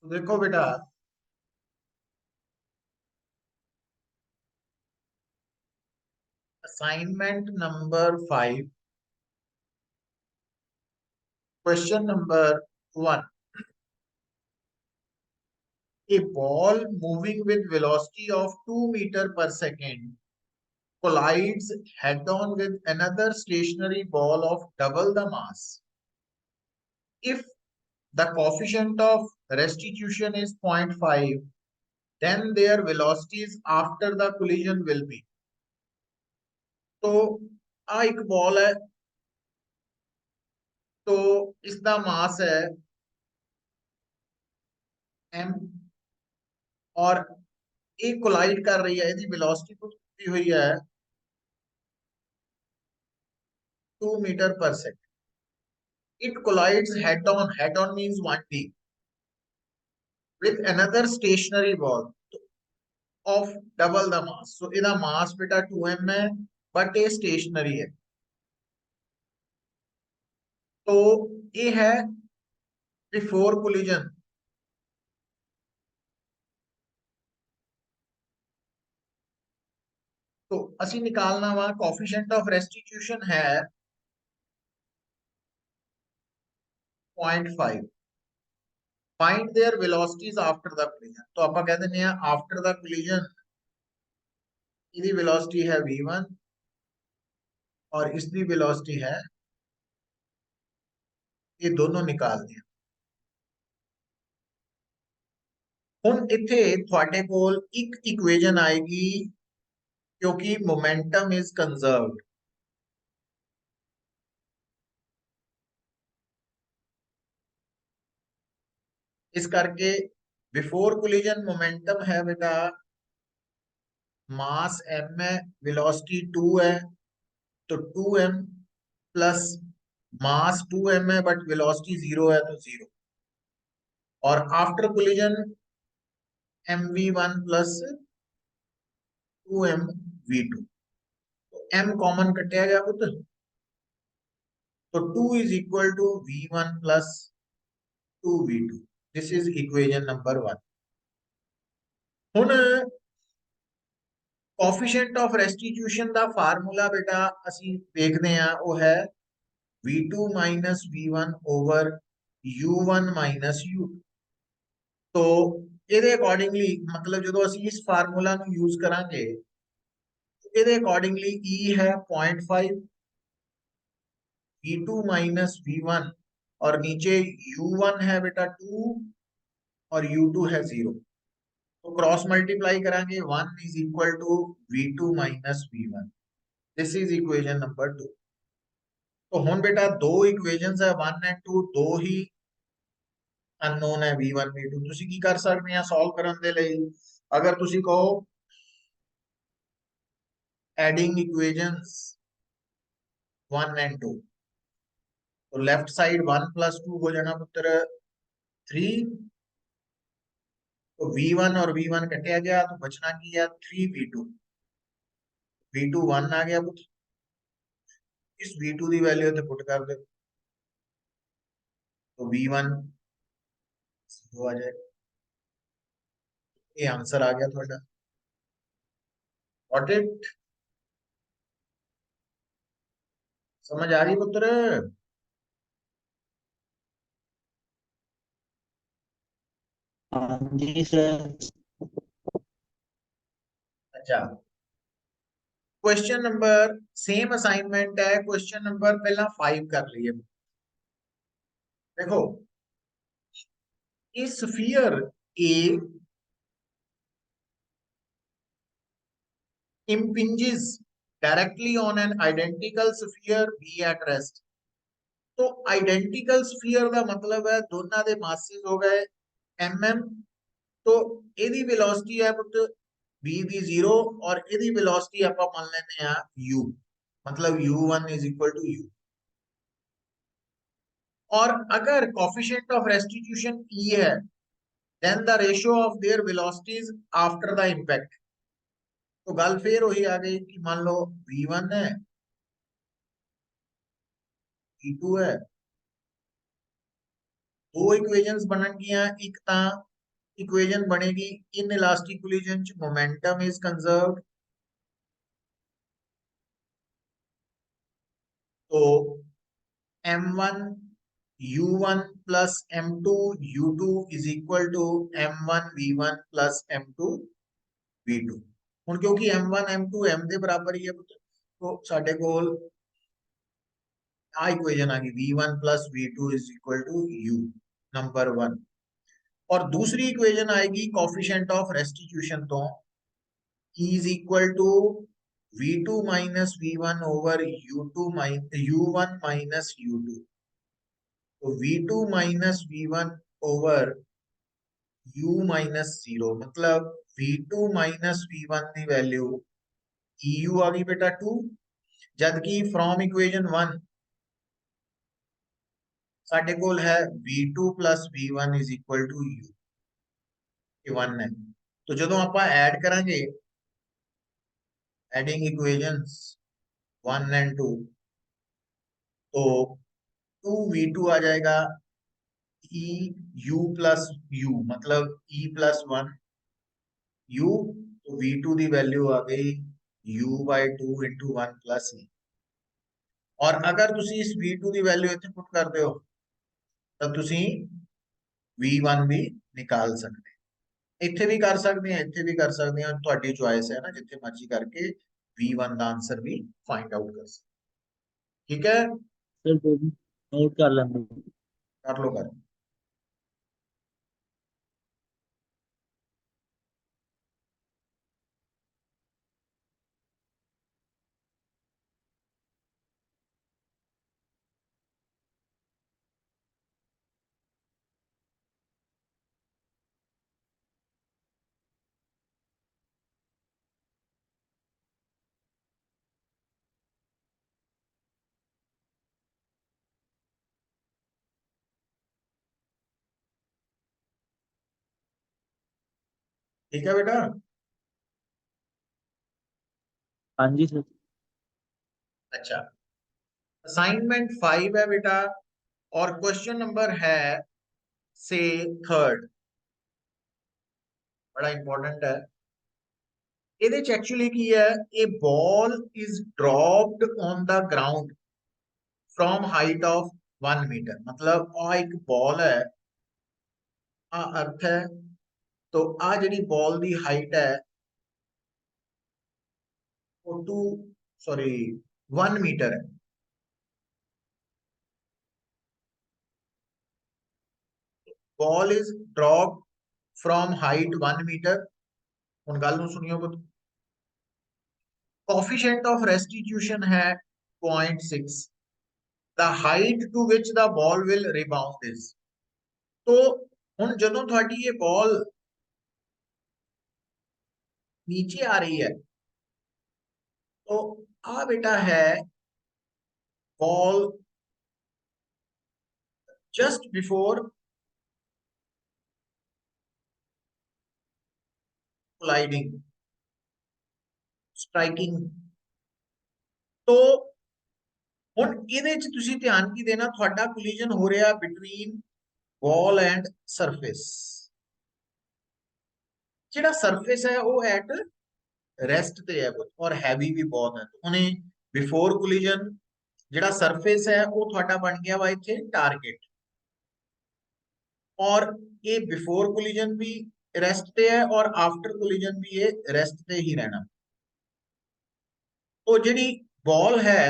तो देखो बेटा, assignment number 5, question number 1। A ball moving with velocity of 2 meter per second collides head-on with another stationary ball of double the mass. If the coefficient of restitution is 0.5, then their velocities after the collision will be। तो आ एक ball है, तो इसका मास है m, और ये collide कर रही है, यदि वेलोसिटी कुछ दी हुई है 2 मीटर पर सेकंड। It collides head on means 1D with another stationary ball of double the mass। so ਇਹਦਾ मास बेटा 2m है, बट ये स्टेशनरी है। तो ये है बिफोर कोलिजन। तो ਅਸੀਂ निकालना वा कोफिशिएंट ऑफ रेस्टिट्यूशन है 0.5। Find there velocities after the collision. तो आप कह देने हैं आफ्टर द कोलिजन इसकी वेलोसिटी है v1 और इसकी वेलोसिटी है, ये दोनों निकाल दिया। ਹੁਣ ਇੱਥੇ ਤੁਹਾਡੇ ਕੋਲ ਇੱਕ ਇਕੁਏਸ਼ਨ ਆਏਗੀ, क्योंकि मोमेंटम इज कंजर्व्ड। इस करके बिफोर कोलिजन मोमेंटम है बेटा मास m है, वेलोसिटी 2 है, तो 2m प्लस मास 2m है बट वेलोसिटी 0 है, तो 0। और after collision mv1 plus 2mv2। तो m कॉमन कटिया गया पुत्र, तो 2 is equal to v1 plus 2v2। This is equation number 1। ਹੁਣ ਕੋਫੀਸ਼ੀਐਂਟ ਆਫ ਰੈਸਟੀਟਿਊਸ਼ਨ ਦਾ ਫਾਰਮੂਲਾ ਬੇਟਾ ਅਸੀਂ ਦੇਖਦੇ ਆ, ਉਹ ਹੈ v2 minus v1 over u1 minus u। तो ਇਹਦੇ ਅਕੋਰਡਿੰਗਲੀ मतलब ਜਦੋਂ ਅਸੀਂ ਇਸ ਫਾਰਮੂਲਾ ਨੂੰ ਯੂਜ਼ ਕਰਾਂਗੇ, ਇਹਦੇ ਅਕੋਰਡਿੰਗਲੀ E है 0.5, v2 माइनस v1, और नीचे u1 है बेटा 2 और u2 है 0। तो क्रॉस मल्टीप्लाई करांगे, 1 is equal to v2 minus v1। This is equation number 2। तो हुन बेटा दो इक्वेशंस है 1 एंड 2, दो ही अननोन है v1 v2। ਤੁਸੀਂ ਕੀ ਕਰ ਸਕਦੇ ਆ ਸੋਲਵ ਕਰਨ ਦੇ ਲਈ? अगर ਤੁਸੀਂ कहो एडिंग इक्वेशंस 1 एंड 2, तो लेफ्ट साइड 1 प्लस 2 हो जाना पुत्र 3। तो v1 और v1 कटिया गया, तो बचना की है 3v2। v2 1 आ गया पुत्र, इस v2 की वैल्यू ते पुट कर दो, तो v1 0 आ जाएगा। ये आंसर आ गया थोड़ा। Got it? समझ आ रही पुत्र? हाँ जी सर। अच्छा, क्वेश्चन नंबर सेम असाइनमेंट है, क्वेश्चन नंबर पहला 5 कर लिए। देखो, इस sphere A impinges directly on an identical sphere B at rest। तो आइडेंटिकल स्फीयर का मतलब है दोनों के मासेस हो गए mm। तो ਇਹਦੀ वेलोसिटी है पुत्र b ਦੀ 0, और ਇਹਦੀ वेलोसिटी ਆਪਾਂ मान लेने हैं u, मतलब u1 is equal to u। और अगर कोफिशिएंट ऑफ रेस्टिट्यूशन e है, then the ratio of their velocities after the impact. तो गल फिर वही आ गई कि मान लो v1 है, v2 है, दो इक्वेशंस बननगियां, एक तां इक्वेशन बनेगी इन इलास्टिक कोलिजन च मोमेंटम इज कंजर्व्ड, तो m1 u1 plus m2 u2 is equal to m1 v1 plus m2 v2। ਹੁਣ क्योंकि m1 m2 m ਦੇ ਬਰਾਬਰ ਹੀ ਹੈ ਪੁੱਤ, तो ਸਾਡੇ ਕੋਲ आ इक्वेशन आ गई v1 plus v2 is equal to u, number 1। और दूसरी इक्वेशन आएगी कोफिशिएंट ऑफ रेस्टिट्यूशन, तो E is equal to v2 minus v1 over u2 minus u1 minus u2, तो v2 minus v1 over u minus 0, मतलब v2 minus v1 की value eu आ गई बेटा 2, जबकि फ्रॉम इक्वेशन 1 साडे कोल है v2 plus v1 is equal to u, ये 1 है। तो जो आप ऐड करांगे, एडिंग इक्वेशंस 1 and 2, तो 2v2 आ जाएगा e u plus u, मतलब e plus 1 u, तो v2 की वैल्यू आ गई u by 2 into 1 plus e। और अगर तुसी इस v2 की वैल्यू इत्थे पुट करते हो तो तुसी v1 भी निकाल सकते, इत्थे भी कर सकते हैं, इत्थे भी कर सकते हैं, तुहाडी चॉइस है ना, जिथे मर्जी करके v1 का आंसर भी फाइंड आउट कर सकते। ठीक है, सर नोट कर लेंगे। कर लो कर। ठीक है बेटा, हाँ जी सर। अच्छा असाइनमेंट 5 है बेटा, और क्वेश्चन नंबर है से थर्ड, बड़ा इंपॉर्टेंट है। ਇਹਦੇ ਚ एक्चुअली ਕੀ है, a ball is dropped on the ground from height of 1 metre, मतलब आ एक बॉल है, आ अर्थ है, तो आ जी बॉल की हाइट है वो 1 मीटर है। Ball is dropped from height 1 metre. हुन गल नूं सुनियो पुत, कोफिशिएंट ऑफ रेस्टिट्यूशन है 0.6, the height to which the ball will rebound is. तो हुन जदों तुहाडी ये बॉल नीचे आ रही है, तो आ बेटा है ball just before colliding, striking. तो हुन इहदे च तुसीं ध्यान की देना, तुहाडा कोलिजन हो रहा बिटवीन बॉल एंड सरफेस। जिहड़ा सरफेस है वो एट रेस्ट ते है और हैवी भी बहुत है, तो उन्हें बिफोर कोलिजन जिहड़ा सरफेस है वो तुहाडा बन गया वा इत्थे टारगेट, और ये बिफोर कोलिजन भी रेस्ट पे है और आफ्टर कोलिजन भी ये रेस्ट पे ही रहना। तो जी बॉल है,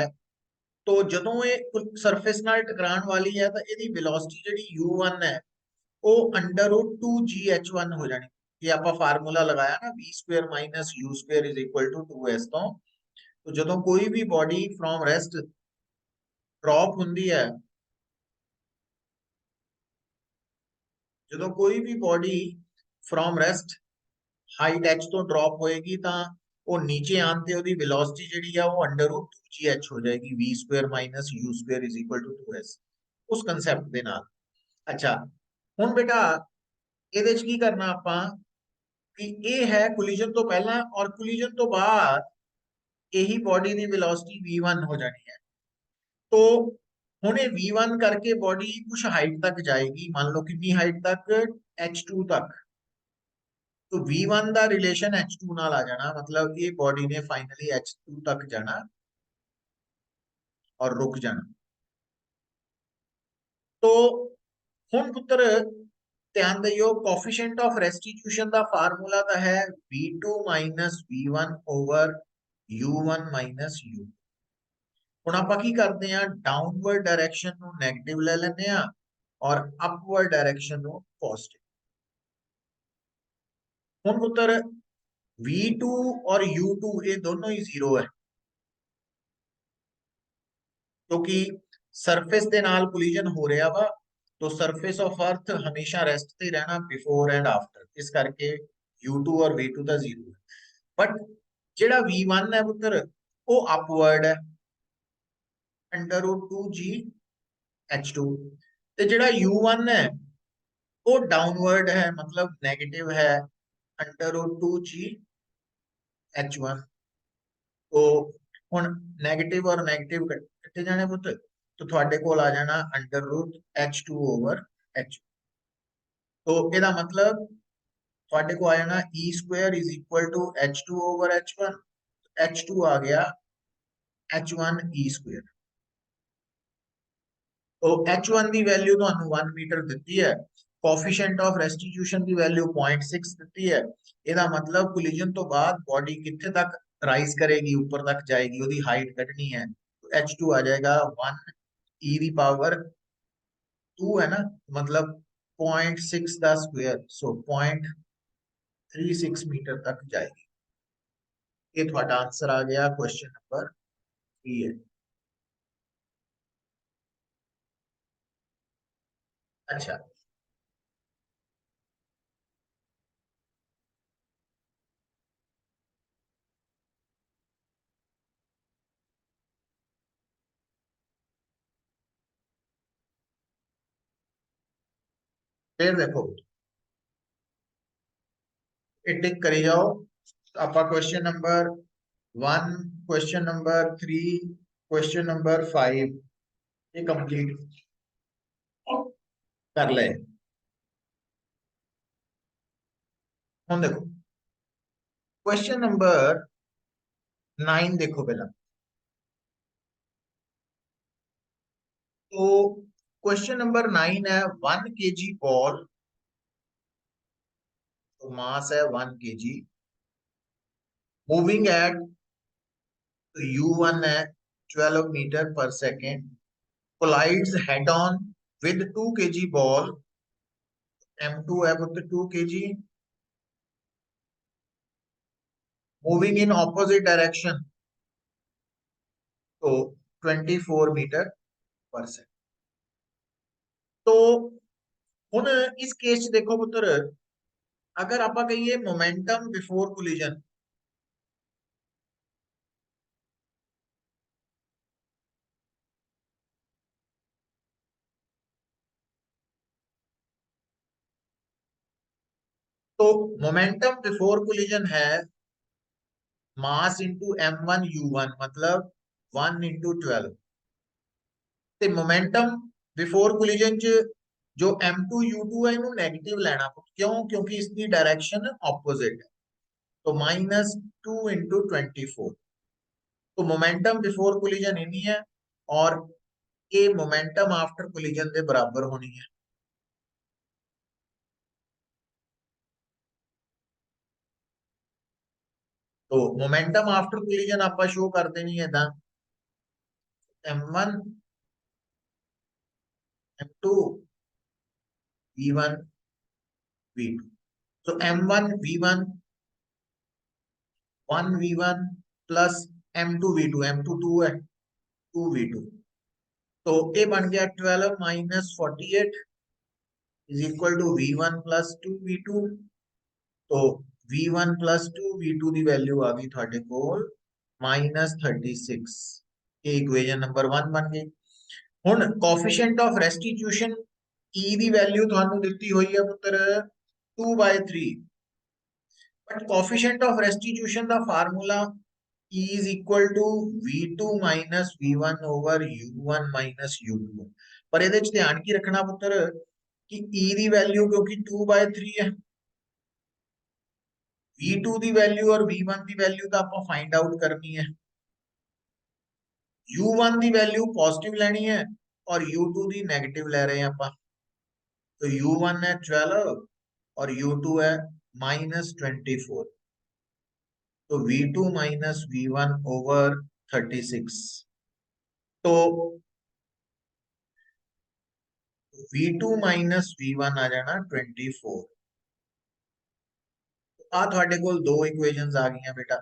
तो जदों ये सरफेस नाल टकराण वाली है, तो इसकी वेलोसिटी जी u1 है वो √2gh1 हो जानी। ये आपा फार्मूला लगाया ना, v square minus u square is equal to 2s। तो जदों कोई भी बॉडी फ्रॉम रेस्ट ड्रॉप हुंदी है, जदों कोई भी body from rest height h तो ड्रॉप होएगी, तो वो नीचे आते ओदी वेलोसिटी जिहड़ी है वो √2gh हो जाएगी, v square minus u square is equal to 2s, उस कंसेप्ट दे नाल। अच्छा हुन बेटा ਇਹਦੇ ਚ ਕੀ करना ਆਪਾਂ कि ये है कोलिजन तो पहला और कोलिजन तो बाद यही बॉडी की वेलोसिटी v1 हो जानी है। तो हुणे V1 करके बॉडी कुछ हाइट तक जाएगी, मान लो कितनी हाइट तक, H2 तक। तो V1 का रिलेशन H2 नाल आ जाना, मतलब ये बॉडी ने फाइनली H2 तक जाना और रुक जाना। तो हुण पुत्र ध्यान दियो, कोफिशिएंट ऑफ रेस्टिट्यूशन का फार्मूला तो है V2 minus V1 over U1 minus U। ਹੁਣ ਆਪਾਂ ਕੀ ਕਰਦੇ ਆ, ਡਾਊਨਵਰਡ ਡਾਇਰੈਕਸ਼ਨ ਨੂੰ 네ਗੇਟਿਵ ਲੈ ਲੈਂਦੇ ਆ ਔਰ ਅਪਵਰਡ ਡਾਇਰੈਕਸ਼ਨ ਨੂੰ ਪੋਜ਼ਿਟਿਵ। ਹੁਣ ਪੁੱਤਰ V2 और U2 ये दोनों ही जीरो है, क्योंकि सरफेस के नाल कोलिजन हो रहा वा। तो सरफेस ऑफ अर्थ हमेशा रेस्ट ते रहना बिफोर एंड आफ्टर, इस करके U2 और V2 का जीरो है। बट जेड़ा V1 है पुत्र वो अपवर्ड है, अंडर रूट 2G H2। ते जेड़ा U1 है वो डाउनवर्ड है, मतलब नेगेटिव है, अंडर रूट 2G H1। तो हुण नेगेटिव और नेगेटिव कट्टे जाने पुत्र, तो थोड़े कोल आ जाना under root H2 over H। तो ਇਹਦਾ मतलब थोड़े को आ जाना E square is equal to H2 over H1। H2 आ गया H1 E स्क्वायर। तो H1 की वैल्यू तो 1 मीटर दी है, कोफिशिएंट ऑफ रेस्टिट्यूशन की वैल्यू 0.6 दी है। ਇਹਦਾ मतलब कोलिजन तो बाद बॉडी कितने तक राइज करेगी, ऊपर तक जाएगी, ਉਹਦੀ हाइट कटनी है। तो H2 आ जाएगा 1 e की पावर 2 है ना, मतलब 0.6 का स्क्वायर, सो 0.36 मीटर तक जाएगी। ये थोड़ा आंसर आ गया क्वेश्चन नंबर 3 है। अच्छा, फिर देखो ये टिक करी जाओ। आपका question number 1, question number 3, question number 5 ये कंप्लीट कर ले। हम देखो क्वेश्चन नंबर 9 देखो पहला। तो क्वेश्चन नंबर 9 है 1 kg बॉल, तो मास है 1 kg, मूविंग एट U1 है 12 मीटर पर second, collides head on with 2 kg ball, M2 है पुत्र 2 kg, moving in opposite direction, तो 24 मीटर पर सेकेंड। तो हुण इस केस च देखो पुत्र, अगर आप कहिए मोमेंटम बिफोर कोलिजन, तो मोमेंटम बिफोर कोलिजन है मास इंटू M1 U1, मतलब 1 इंटू 12। ਤੇ मोमेंटम बिफोर कोलिजन च जो M2 U2 है इन्हों नेगेटिव लेना, क्यों, क्योंकि इसकी डायरेक्शन ऑपोजिट है। तो -2 इंटू 24। तो मोमेंटम बिफोर कोलिजन इन्हीं है और ये मोमेंटम आफ्टर कोलिजन के बराबर होनी है। तो मोमेंटम आफ्टर कोलिजन आप शो कर देनी है इदा M1 M2 V1 V2। तो M1 V1 1 V1 plus M2 V2, M2 2 है 2 V2। तो ये बन गया 12 minus 48 is equal to V1 plus 2 V2। तो V1 प्लस 2 V2 की वैल्यू आ गई थोड़े कोल -36। ये इक्वेशन नंबर 1 बन गई। हुण कोफिशिएंट ऑफ रेस्टिट्यूशन E की वैल्यू थानू दिती हुई है पुत्र 2/3, बट कोफिशिएंट ऑफ रेस्टिट्यूशन का formula E is equal to V2 minus V1 over U1 minus U2 पर ਇਹਦੇ ਚ ਧਿਆਨ ਕੀ ਰੱਖਣਾ ਪੁੱਤਰ कि E ਦੀ ਵੈਲਿਊ ਕਿਉਂਕਿ 2/3 ਹੈ V2 ਦੀ ਵੈਲਿਊ ਔਰ V1 ਦੀ ਵੈਲਿਊ ਤਾਂ ਆਪਾਂ ਫਾਈंड आउट करनी है U1 ਦੀ ਵੈਲਿਊ पॉजिटिव ਲੈਣੀ है और U2 ਦੀ नेगेटिव ले रहे हैं ਆਪਾਂ तो U1 है 12 और U2 है -24 तो V2 minus V1 over 36 तो V2 minus V1 आ जाना 24 आ ਤੁਹਾਡੇ ਕੋਲ ਦੋ ਇਕੁਏਸ਼ਨਸ ਆ ਗਈਆਂ ਬੇਟਾ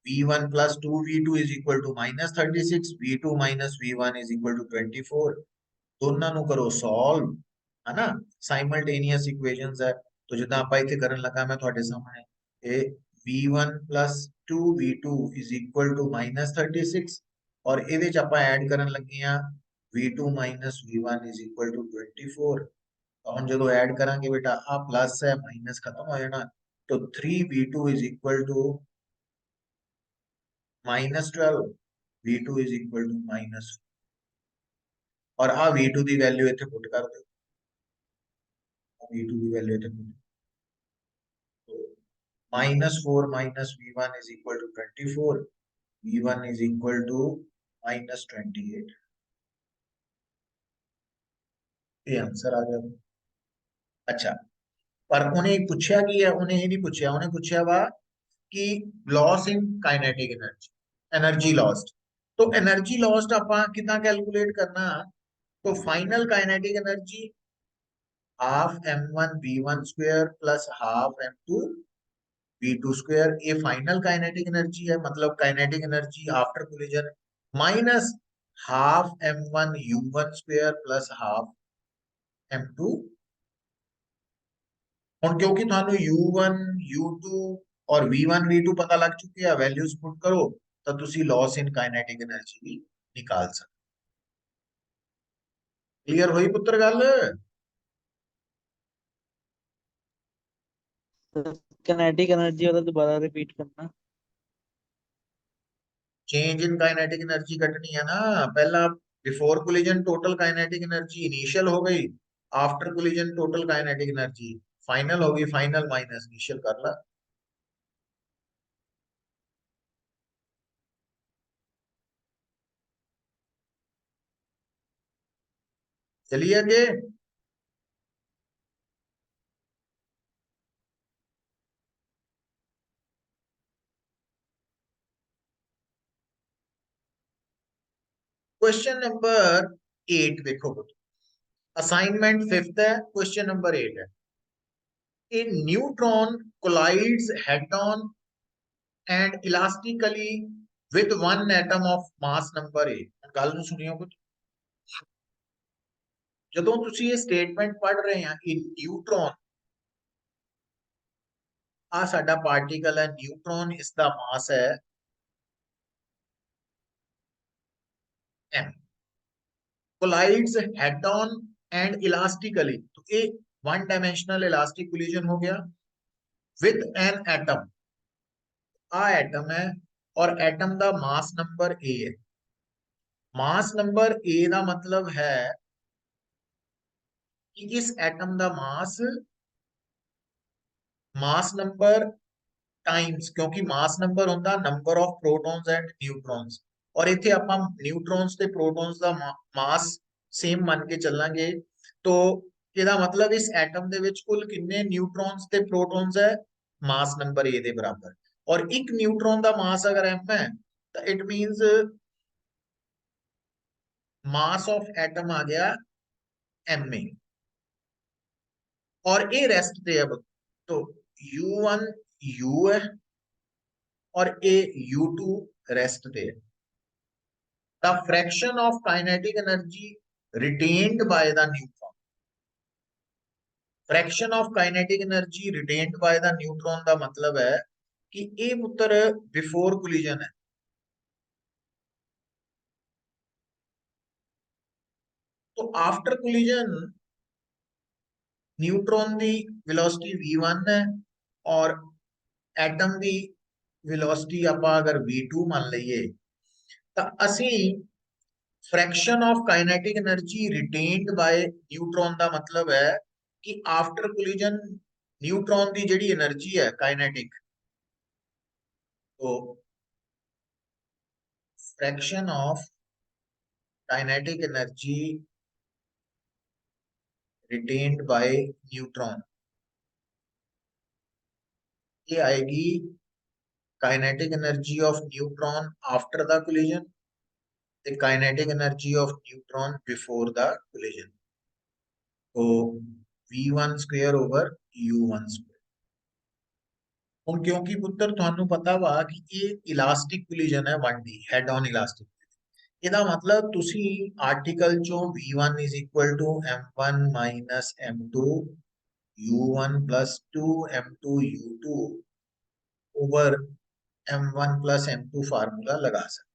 V1 plus 2V2 is equal to -36 V2 minus V1 is equal to 24 ਦੋਨਾਂ ਨੂੰ ਕਰੋ ਸੋਲਵ है ना साइमल्टेनियस इक्वेशंस है तो जिदा ਆਪਾਂ ਇੱਥੇ ਕਰਨ ਲੱਗਾ ਮੈਂ ਤੁਹਾਡੇ ਸਾਹਮਣੇ ਇਹ V1 plus 2V2 is equal to -36 ਔਰ ਇਹਦੇ ਚ ਆਪਾਂ ਐਡ ਕਰਨ ਲੱਗੇ ਆ V2 minus V1 is equal to 24 ਹੁਣ ਜਦੋਂ ਐਡ ਕਰਾਂਗੇ ਬੇਟਾ ਆ प्लस है माइनस खत्म हो जाना तो 3V2 is equal to -12 V2 is equal to -4 और आ V2 ਦੀ ਵੈਲਿਊ ਇੱਥੇ ਪੁੱਟ ਕਰ ਦਿਓ V2 की वैल्यू तो -4 minus V1 is equal to 24 V1 is equal to -28 ये आंसर आ गया अच्छा पर उन्हें पूछा कि है उन्हें ये नहीं पूछा उन्हें पूछा वा कि loss in kinetic energy lost तो एनर्जी लॉस्ट ਆਪਾਂ ਕਿਦਾਂ कैलकुलेट करना तो final kinetic energy half m1 v1 square plus half m2 v2 square ये फाइनल काइनेटिक एनर्जी है मतलब kinetic energy after collision minus half m1 u1 square plus half m2 ਹੁਣ ਕਿਉਂਕਿ ਤੁਹਾਨੂੰ u1 u2 और v1 v2 ਪਤਾ ਲੱਗ ਚੁੱਕੇ ਆ ਵੈਲਿਊਜ਼ ਪੁੱਟ ਕਰੋ ਤਾਂ ਤੁਸੀਂ ਲਾਸ ਇਨ ਕਾਈਨੈਟਿਕ एनर्जी ਵੀ ਨਿਕਾਲ ਸਕਦੇ ਕਲੀਅਰ ਹੋਈ ਪੁੱਤਰ ਗੱਲ किनेटिक एनर्जी वाला दोबारा रिपीट करना change in kinetic energy Katni है ना पहला before collision total kinetic energy initial हो गई after collision total kinetic energy final होगी फाइनल माइनस इनिशियल कर ला चलिए आगे क्वेश्चन नंबर 8 देखो असाइनमेंट 5th है क्वेश्चन नंबर 8 है a neutron collides head on and elastically with one atom of mass number a ਗੱਲ ਨੂੰ ਸੁਣਿਓ ਕੁਝ ਜਦੋਂ ਤੁਸੀਂ ਇਹ ਸਟੇਟਮੈਂਟ ਪੜ੍ਹ ਰਹੇ ਆ ਕਿ ਨਿਊਟ੍ਰੋਨ ਆ ਸਾਡਾ ਪਾਰਟੀਕਲ ਹੈ ਨਿਊਟ੍ਰੋਨ ਇਸ ਦਾ ਮਾਸ ਹੈ m collides head on and elastically तो ये वन डायमेंशनल इलास्टिक कोलिजन हो गया विद एन एटम आ एटम है और एटम का मास नंबर ए है मास नंबर ए का मतलब है कि इस एटम का मास नंबर टाइम्स क्योंकि मास नंबर होता number of protons and neutrons और इथे ਆਪਾਂ न्यूट्रॉन्स ਤੇ प्रोटॉन्स ਦਾ ਮਾਸ ਸੇਮ ਮੰਨ ਕੇ ਚੱਲਾਂਗੇ तो ਇਹਦਾ मतलब इस एटम ਦੇ ਵਿੱਚ ਕੁੱਲ ਕਿੰਨੇ न्यूट्रॉन्स ਤੇ प्रोटॉन्स है मास नंबर ए ਦੇ ਬਰਾਬਰ और एक न्यूट्रॉन ਦਾ मास अगर m है तो it means mass of atom आ गया ma और ए रेस्ट पे है तो u1 u है और ए u2 रेस्ट पे है the fraction of kinetic energy retained by the neutron fraction of kinetic energy retained by the neutron का मतलब है कि ए पुत्र बिफोर कोलिजन है तो आफ्टर कोलिजन न्यूट्रॉन की वेलोसिटी v1 है और एटम की वेलोसिटी ਆਪਾਂ अगर v2 मान ਲਈਏ ਤਾਂ ਅਸੀਂ fraction of kinetic energy retained bye neutron का मतलब है कि आफ्टर कोलिजन न्यूट्रॉन की जिहड़ी एनर्जी है काइनेटिक, तो fraction of kinetic energy retained bye neutron ये आएगी kinetic energy of neutron after the collision, the kinetic energy of neutron before the collision. तो v1 square over u1 square। ਹੁਣ ਕਿਉਂਕਿ ਪੁੱਤਰ ਤੁਹਾਨੂੰ ਪਤਾ ਵਾ ਕਿ ਇਹ ਇਲਾਸਟਿਕ ਕੋਲੀਜਨ ਹੈ 1D ਹੈਡ ਔਨ ਇਲਾਸਟਿਕ, ਇਹਦਾ ਮਤਲਬ ਤੁਸੀਂ ਆਰਟੀਕਲ ਚੋਂ v1 is equal to m1 minus m2 u1 plus 2 m2 u2 over m1 plus m2 formula लगा सकते।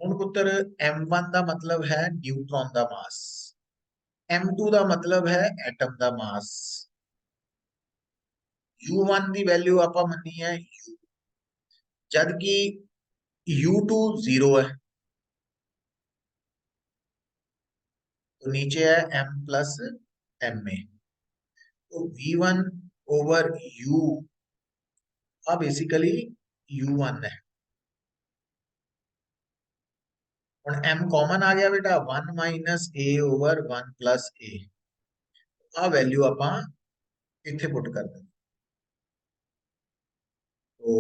ਹੁਣ ਪੁੱਤਰ m1 ਦਾ ਮਤਲਬ ਹੈ ਨਿਊਟ੍ਰੋਨ ਦਾ ਮਾਸ, m2 ਦਾ ਮਤਲਬ ਹੈ ਐਟਮ ਦਾ ਮਾਸ, u1 ਦੀ ਵੈਲਿਊ ਆਪਾਂ ਮੰਨੀ ਹੈ u, ਜਦ ਕਿ u2 0 है तो नीचे है m प्लस m में, तो v1 over u basically u1 है। और m कॉमन आ गया बेटा 1 minus a over 1 plus a, value ਆਪਾਂ ਇੱਥੇ पुट कर दें, तो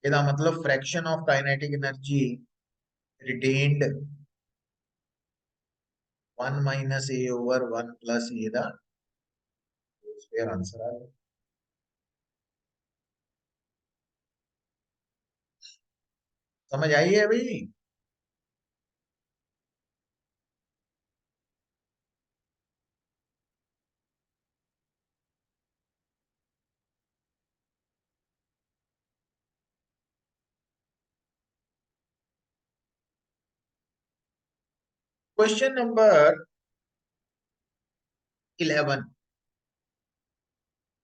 ਇਹਦਾ मतलब fraction of kinetic energy retained 1 minus a over 1 plus a दा स्क्वायर आंसर आ गया। समझ आई है भाई? Question number 11,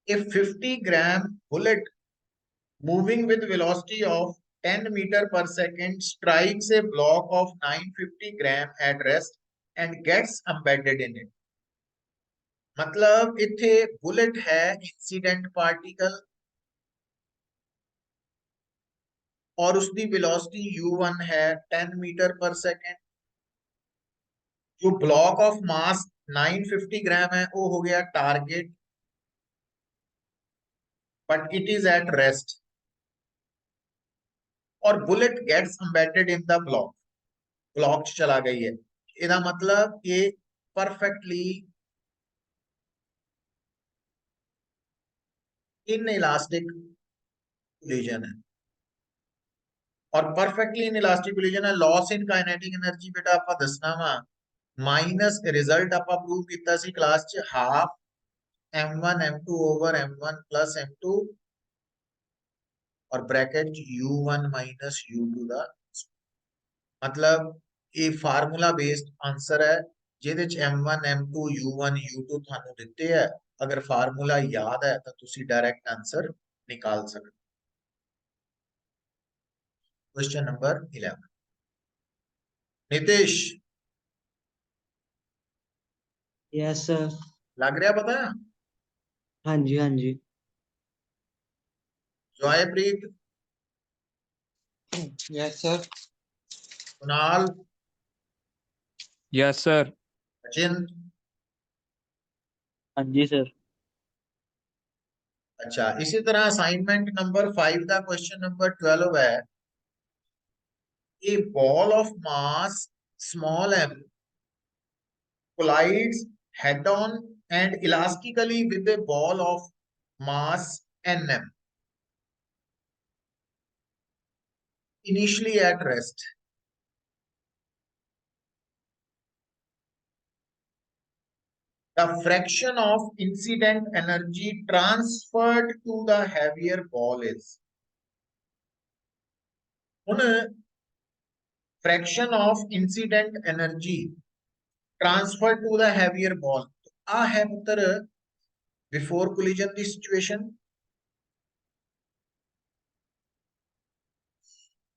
a 50-gram bullet moving with velocity of 10 meter per second strikes a block of 950 gram at rest and gets embedded in it। मतलब इथे bullet है incident particle और उसकी वेलोसिटी u1 है 10 मीटर पर सेकेंड, जो block of mass 950 ग्राम है वो हो गया target, but it is at rest और bullet gets embedded in the block, block चला गई है। इसका मतलब ये परफेक्टली इन इलास्टिक कोलिजन है, और परफेक्टली इन इलास्टिक कोलिजन है। लॉस इन काइनेटिक एनर्जी बेटा आपका दसना वा माइनस रिजल्ट आपा प्रूव किया सी क्लास च half m1 m2 over m1 plus m2 और ब्रैकेट u1 माइनस u2 दा, मतलब ये फार्मूला बेस्ड आंसर है जिहदे च m1 m2 u1 u2 थानू दिते है। अगर फार्मूला याद है तो तुसी डायरेक्ट आंसर निकाल सकते। Question number 11 Nitesh yes sir. लग रहा पता है? हाँ जी हाँ जी। Joypreet, yes sir. Kunal, yes sir. Achint, हाँ जी सर। अच्छा इसी तरह असाइनमेंट नंबर 5 का क्वेश्चन नंबर 12 है, a ball of mass small m collides head on and elastically with a ball of mass nm initially at rest। The fraction of incident energy transferred to the heavier ball is, ਹੁਣ fraction of incident energy transferred to the heavier ball, आ है पुत्र before collision the situation,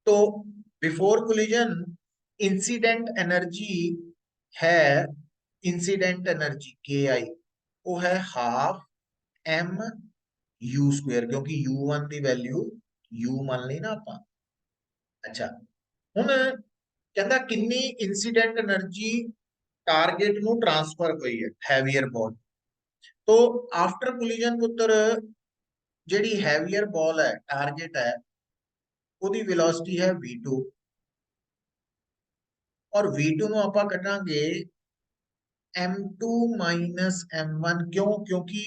तो before collision incident energy है, incident energy के आई वो है half M you square, क्योंकि you one की वैल्यू यू मान ली ना आप। अच्छा हुन कहता किन्नी इंसिडेंट एनर्जी टारगेट नु ट्रांसफर हुई है हैवियर बॉल। तो आफ्टर कोलिजन पुत्र ਜਿਹੜੀ हैवियर बॉल है टारगेट है ਉਹਦੀ वेलोसिटी है v2 और v2 ਨੂੰ ਆਪਾਂ ਕੱਢਾਂਗੇ m2 माइनस m1। क्यों? क्योंकि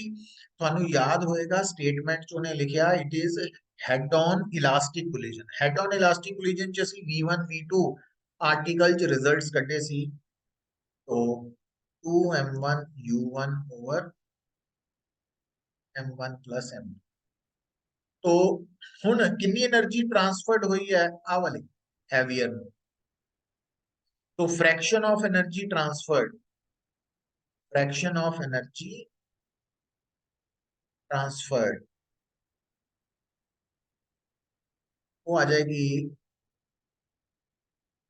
ਤੁਹਾਨੂੰ याद होएगा स्टेटमेंट ਚ ਉਹਨੇ ਲਿਖਿਆ it is head on elastic collision. Head on elastic collision ਚ ਅਸੀਂ v1 v2 आर्टिकल ਚ रिजल्ट्स ਕੱਢੇ ਸੀ। तो 2m1 u1 over m1 plus m2। तो हुन कितनी एनर्जी ट्रांसफर्ड हुई है आ वाली हैवियर में। तो fraction of energy transferred, fraction of energy transferred वो आ जाएगी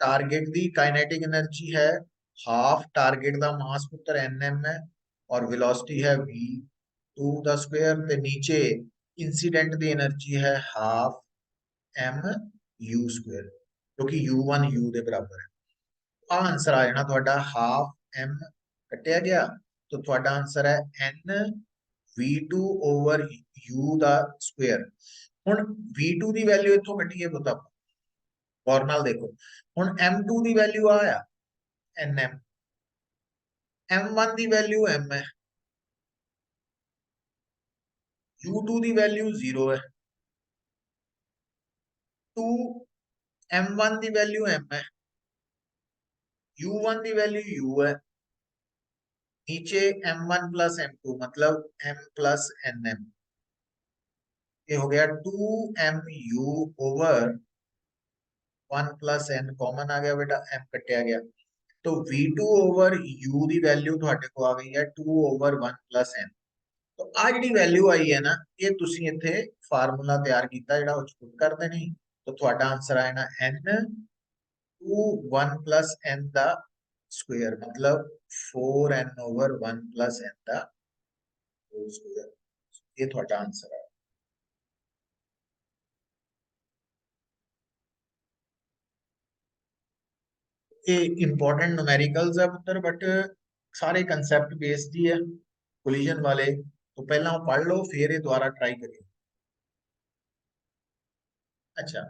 टारगेट दी काइनेटिक एनर्जी है हाफ टारगेट दा मास पुत्र nm है और वेलोसिटी है v2 दा स्क्वायर ते नीचे इंसिडेंट दी एनर्जी है हाफ m u स्क्वायर, क्योंकि u1 u दे बराबर है। आ आंसर आ जाना ਤੁਹਾਡਾ हाफ m कटिया गया तो ਤੁਹਾਡਾ आंसर है n v2 ओवर u दा स्क्वायर। हुन v2 दी वैल्यू इथों कटिए पुੱਤ ਆਪਾਂ गौर नाल देखो। हुन m2 दी वैल्यू आया nm, m1 दी वैल्यू m है, u2 दी वैल्यू 0 है, 2 m1 दी वैल्यू m है, u1 दी वैल्यू u है, नीचे m1 प्लस m2 मतलब m प्लस nm। ये हो गया 2mu over 1 plus n common आ गया बेटा, m कटिया गया तो v2 ओवर u दी वैल्यू ਤੁਹਾਡੇ को आ गई है 2 ओवर 1 प्लस n। तो आ जी वैल्यू आई है ना ये तुसी इथे फार्मूला तैयार किया जेड़ा वो पुट कर देनी। तो ਤੁਹਾਡਾ आंसर आया ना n 2 1 प्लस n दा स्क्वायर मतलब 4n ओवर 1 प्लस n दा होल स्क्वायर। ये ਤੁਹਾਡਾ आंसर है। ये इंपॉर्टेंट न्यूमेरिकल्स है पुत्र बट सारे कंसेप्ट बेस्ड ही है कोलिजन वाले। तो पहला वो पढ़ लो फिर ये दोबारा ट्राई करिए। अच्छा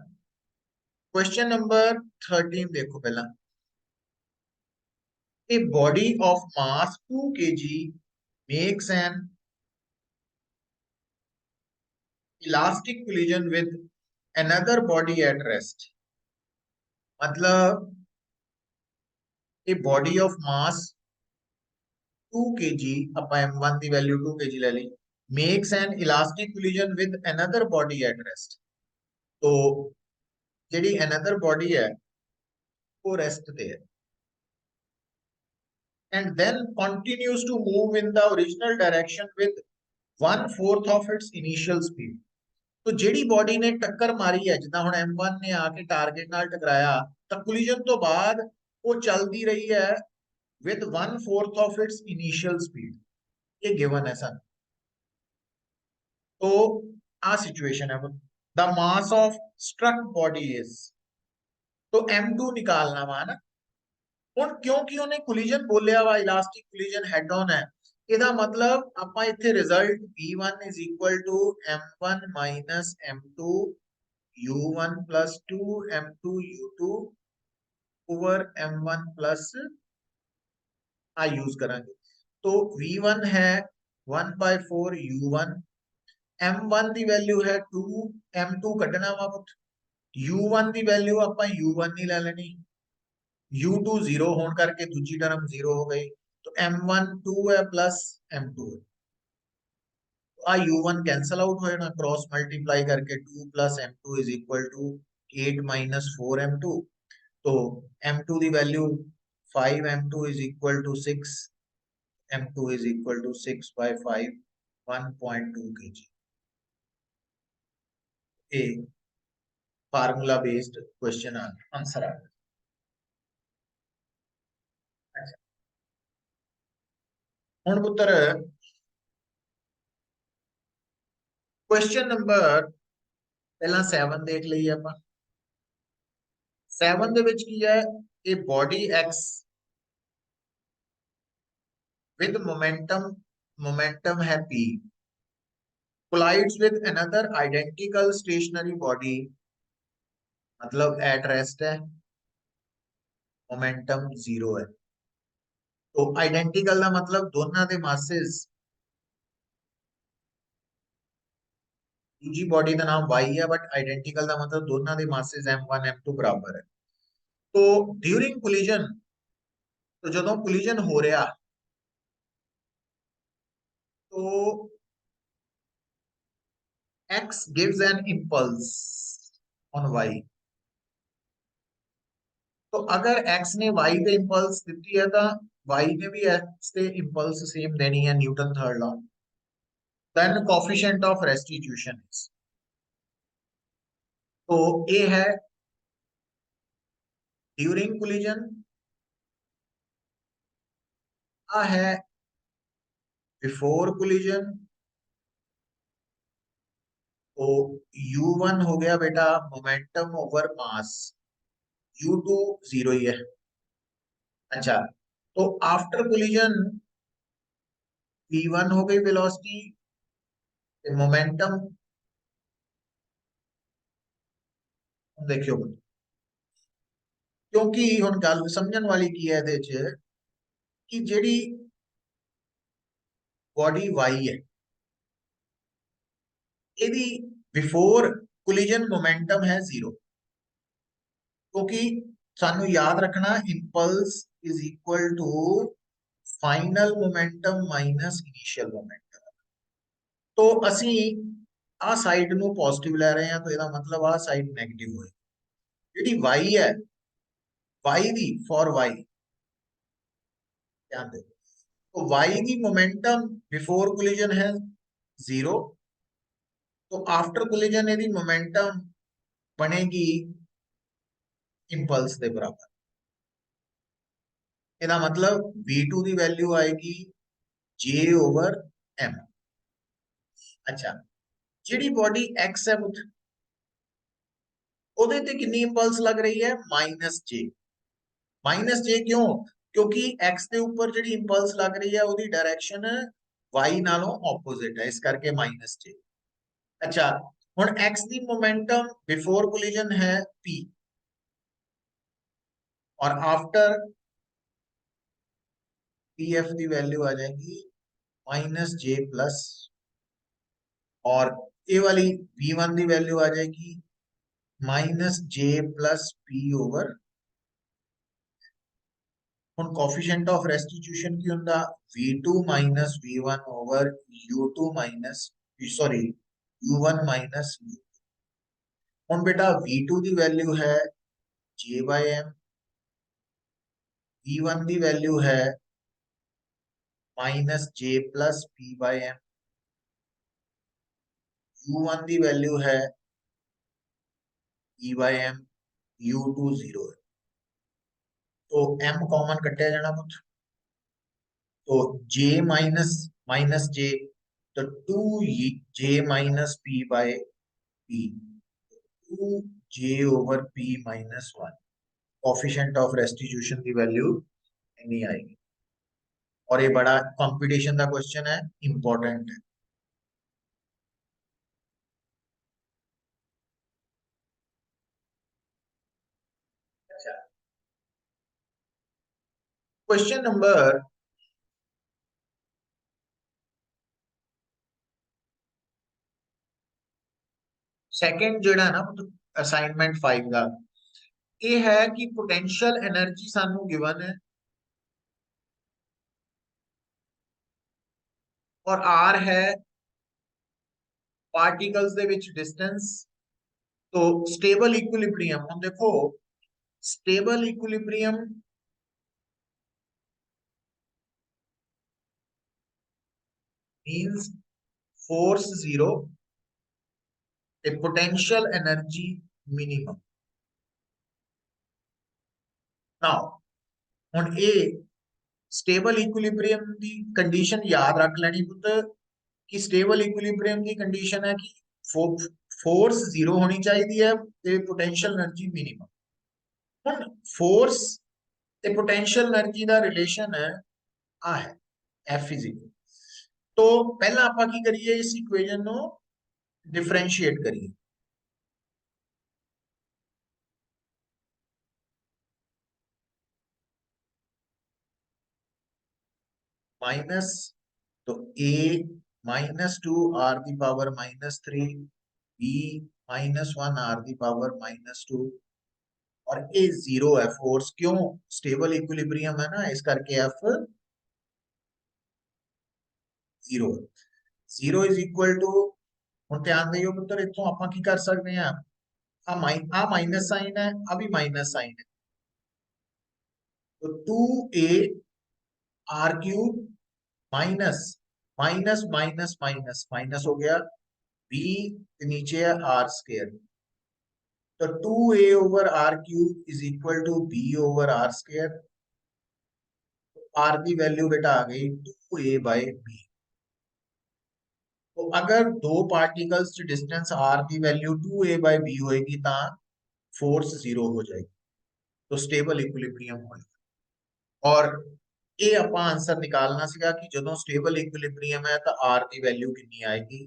क्वेश्चन नंबर 13 देखो पहला। A body of mass 2 kg makes an elastic collision with another body at rest। मतलब a body of mass 2 kg ਆਪਾਂ m1 ਦੀ ਵੈਲਿਊ 2 kg ਲੈ ਲਈ makes an elastic collision with another body at rest। तो ਜਿਹੜੀ another body है वो rest ਤੇ है and then continues to move in the original direction with 1/4 of its initial speed। तो ਜਿਹੜੀ बॉडी ने टक्कर मारी है जिदा ਹੁਣ m1 ने आके टारगेट नाल टकराया ਤਾਂ कोलिजन तो बाद वो चलती रही है with 1/4 of its initial speed। ये गिवन है सन। तो आ सिचुएशन है the mass of struck body is, तो m2 निकालना वा ना। ਹੁਣ ਕਿਉਂਕਿ ਉਹਨੇ ਕੋਲੀਜਨ ਬੋਲਿਆ ਵਾ ਇਲਾਸਟਿਕ ਕੋਲੀਜਨ ਹੈਡ ਔਨ ਹੈ ਇਹਦਾ ਮਤਲਬ ਆਪਾਂ ਇੱਥੇ result v1 m1 m2 u1 2 m2 u2 over m1 आ यूज करेंगे। तो v1 है 1/4 u1, m1 की वैल्यू है 2, m2 कढ़ना वा पुत u1 की वैल्यू आप u1 नहीं ले लेनी, u2 0 होने करके दूसरी टर्म 0 हो गई तो m1 2 है प्लस m2 है। तो आ u1 कैंसल आउट हो जाना क्रॉस मल्टीप्लाई करके 2 plus m2 is equal to 8 minus 4 m2। तो m2 की value 5 m2 is equal to 6, m2 is equal to 6/5 1.2 kg। A formula based question answer आ गया। अच्छा, हुण पुत्र क्वेश्चन नंबर पहला 7 देख लईए ਆਪਾਂ। 7 ਦੇ ਵਿੱਚ ਕੀ ਹੈ, ਇਹ ਬੋਡੀ x with momentum है p collides with another identical stationary body, मतलब at rest है, मोमेंटम 0 है। तो आइडेंटिकल का मतलब दोनों के मासेस, दूजी बॉडी का नाम y है बट आइडेंटिकल का मतलब दोनों के मासेस m1 m2 बराबर है। तो ड्यूरिंग कोलिजन, तो जो कोलिजन हो रहा तो x gives an impulse on y। तो अगर x ने y पे इंपल्स दी है तो y ने भी x पे इंपल्स सेम देनी है, Newton third law. Then coefficient of restitution is, तो ए है ड्यूरिंग कोलिजन, आ है बिफोर कोलिजन। तो u1 हो गया बेटा मोमेंटम ओवर मास, u2 0 ही है। अच्छा, तो आफ्टर कोलिजन v1 हो गई वेलोसिटी, मोमेंटम देखियो, क्योंकि हुन गल समझण वाली की है ਇਹਦੇ ਚ कि ਜਿਹੜੀ बॉडी y है यदि बिफोर कोलिजन मोमेंटम है 0, क्योंकि सानू याद रखना impulse is equal to final momentum minus initial momentum. तो असी आ साइड नु पॉजिटिव ले रहे हैं, तो ਇਹਦਾ मतलब आ साइड नेगेटिव होए। ਜਿਹੜੀ y है, y दी फॉर y ध्यान दे, तो y the momentum before collision है 0, तो आफ्टर कोलिजन यदि मोमेंटम बनेगी इंपल्स के बराबर। ਇਹਦਾ मतलब v2 की वैल्यू आएगी j ओवर m। अच्छा, ਜਿਹੜੀ बॉडी x है पुत्र, ਉਹਦੇ ਤੇ कितनी इंपल्स लग रही है, -j। -j क्यों, क्योंकि x के ऊपर ਜਿਹੜੀ इंपल्स लग रही है ਉਹਦੀ डायरेक्शन y नालों ऑपोजिट है, इस करके -j। अच्छा, हुन x की मोमेंटम बिफोर कोलिजन है p और आफ्टर pf की वैल्यू आ जाएगी -j प्लस, और ये वाली v1 की वैल्यू आ जाएगी -j प्लस p ओवर। ਹੁਣ ਕੋਫੀਸ਼ੀਐਂਟ ਆਫ ਰੈਸਟੀਟਿਊਸ਼ਨ ਕੀ ਹੁੰਦਾ, v2 v1 over u2 sorry u1 u। ਹੁਣ बेटा v2 की वैल्यू है j by m, v1 की वैल्यू है -j plus p by m, u1 की वैल्यू है e by m, u2 0 है। तो m कॉमन कटिया जाना पुत्र, तो j माइनस j, तो 2j minus p by p, 2j over p minus 1। Coefficient of restitution की वैल्यू नहीं आएगी, और ये बड़ा कंपटीशन का क्वेश्चन है, इंपॉर्टेंट है। अच्छा, क्वेश्चन नंबर 2 जेड़ा ना असाइनमेंट 5 का, ये है कि पोटेंशियल एनर्जी सानू गिवन है और आर है पार्टिकल्स दे विच डिस्टेंस। तो स्टेबल इक्विलिब्रियम, हम देखो stable equilibrium means force 0, potential energy minimum. Now हुन ए स्टेबल इक्विलिब्रियम दी कंडीशन याद रख लेनी पुत्र कि स्टेबल इक्विलिब्रियम की कंडीशन है कि फोर्स जीरो होनी चाहिए है ते पोटेंशियल एनर्जी मिनिमम। हुन फोर्स ते पोटेंशियल एनर्जी दा रिलेशन है आ है एफ इज इक्वल। तो पहला आपां की करिए इस इक्वेशन नो डिफरेंशिएट करिए। माइनस तो a -2 r⁻³ b -1 r⁻²। और ए जीरो है फोर्स, क्यों? स्टेबल इक्विलिब्रियम है ना, इस करके F zero. Zero is equal to, ਹੁਣ ਧਿਆਨ ਦਿਓ ਪੁੱਤਰ, ਇੱਥੋਂ ਆਪਾਂ ਕੀ ਕਰ ਸਕਦੇ ਹਾਂ, ਆ ਮਾਈਨਸ ਸਾਈਨ ਹੈ, ਆ ਵੀ ਮਾਈਨस साइन है, तो 2a r³ minus minus minus minus minus हो गया, b के नीचे है r²। तो 2a/r³ is equal to b/r²। r की वैल्यू बेटा आ गई 2a/b। तो अगर दो पार्टिकल्स की डिस्टेंस r की वैल्यू 2a/b होएगी ता फोर्स जीरो हो जाएगी, तो स्टेबल इक्विलिब्रियम होएगा। और ये ਆਪਾਂ आंसर निकालना सीगा कि ਜਦੋਂ स्टेबल इक्विलिब्रियम है तो r की वैल्यू कितनी आएगी,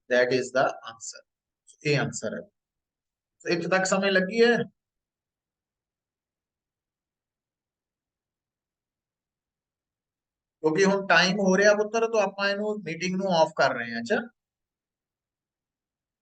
दैट इज द आंसर। ये आंसर है। तो इतने तक समय लगी है? क्योंकि हम टाइम हो रहा पुत्र, तो ਆਪਾਂ ਇਹਨੂੰ मीटिंग ਨੂੰ ऑफ कर रहे हैं। अच्छा